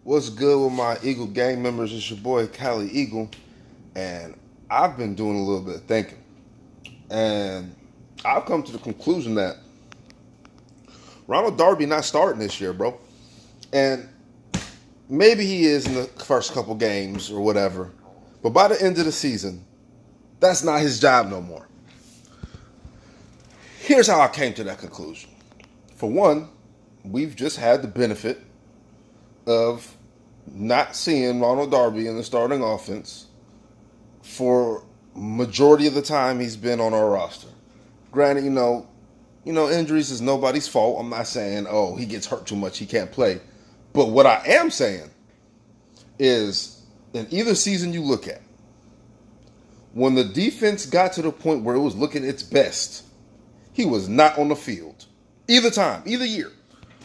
What's good with my Eagle gang members? It's your boy Cali Eagle, and I've been doing a little bit of thinking, and I've come to the conclusion that Ronald Darby not starting this year, bro. And maybe he is in the first couple games or whatever, but by the end of the season, that's not his job no more. Here's how I came to that conclusion. For one, we've just had the benefit of not seeing Ronald Darby in the starting offense for majority of the time he's been on our roster. Granted, injuries is nobody's fault. I'm not saying, oh, he gets hurt too much, he can't play. But what I am saying is, in either season you look at, when the defense got to the point where it was looking its best, he was not on the field. Either time, either year.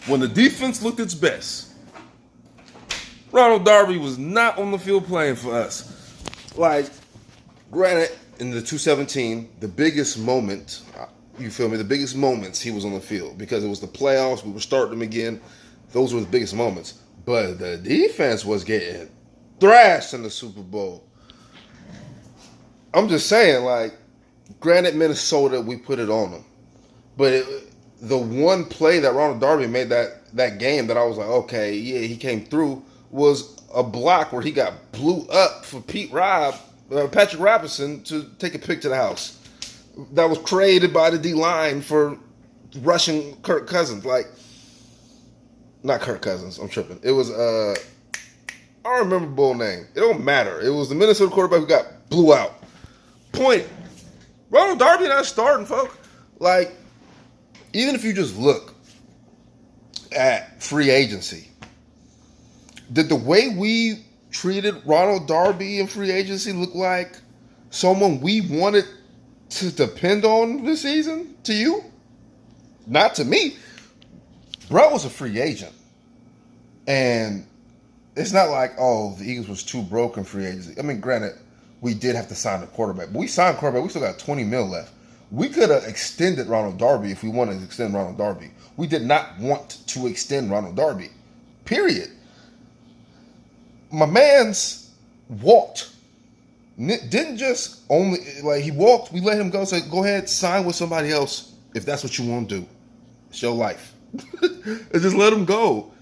When the defense looked its best, Ronald Darby was not on the field playing for us. Like, granted, in the 217, the biggest moment, the biggest moments he was on the field because it was the playoffs, we were starting them again. Those were the biggest moments. But the defense was getting thrashed in the Super Bowl. I'm just saying, like, granted, Minnesota, we put it on them. But the one play that Ronald Darby made that game that I was like, okay, yeah, he came through, was a block where he got blew up for Patrick Robinson to take a pick to the house. That was created by the D-line for rushing Kirk Cousins. Like, not Kirk Cousins, I'm tripping. It was, I don't remember the bull name. It don't matter. It was the Minnesota quarterback who got blew out. Point. Ronald Darby not starting, folks. Like, even if you just look at free agency, did the way we treated Ronald Darby in free agency look like someone we wanted to depend on this season to you? Not to me. Bro was a free agent. And it's not like, oh, the Eagles was too broke in free agency. I mean, granted, we did have to sign a quarterback. But we signed a quarterback. We still got $20 million left. We could have extended Ronald Darby if we wanted to extend Ronald Darby. We did not want to extend Ronald Darby. Period. My man's walked. Didn't just only, like, he walked, we let him go, said, go ahead, sign with somebody else if that's what you want to do. It's your life. And just let him go.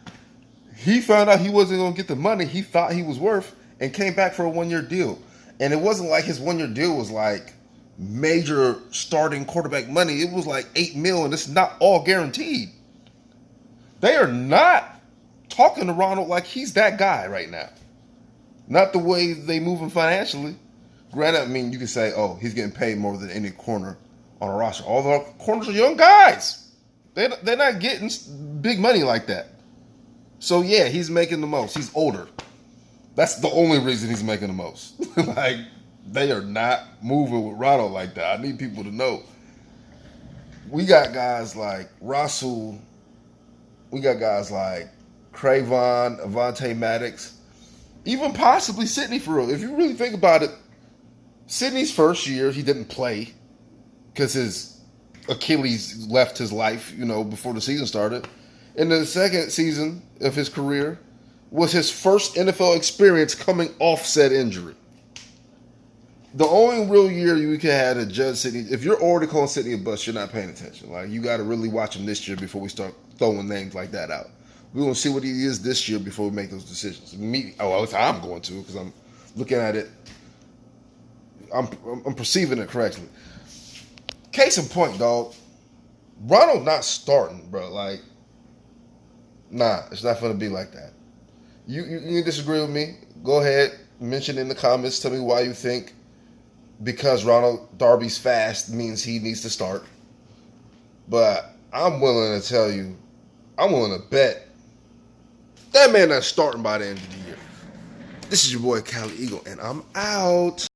He found out he wasn't going to get the money he thought he was worth and came back for a one-year deal. And it wasn't like his one-year deal was like major starting quarterback money. It was like $8 million, and it's not all guaranteed. They are not talking to Ronald like he's that guy right now. Not the way they move him financially. Granted, I mean, you can say, oh, he's getting paid more than any corner on a roster. All the corners are young guys. They're not getting big money like that. So, yeah, he's making the most. He's older. That's the only reason he's making the most. Like, they are not moving with Ronald like that. I need people to know. We got guys like Rasul. We got guys like Cravon, Avonte Maddox, even possibly Sidney for real. If you really think about it, Sidney's first year, he didn't play because his Achilles left his life, before the season started. And the second season of his career was his first NFL experience coming off said injury. The only real year you can have to judge Sidney, if you're already calling Sidney a bust, you're not paying attention. Like, you got to really watch him this year before we start throwing names like that out. We're going to see what he is this year before we make those decisions. I'm going to, because I'm looking at it. I'm perceiving it correctly. Case in point, dog. Ronald not starting, bro. Like, nah, it's not going to be like that. You disagree with me? Go ahead, mention in the comments. Tell me why you think because Ronald Darby's fast means he needs to start. But I'm willing to tell you, I'm willing to bet that man not starting by the end of the year. This is your boy Cali Eagle, and I'm out.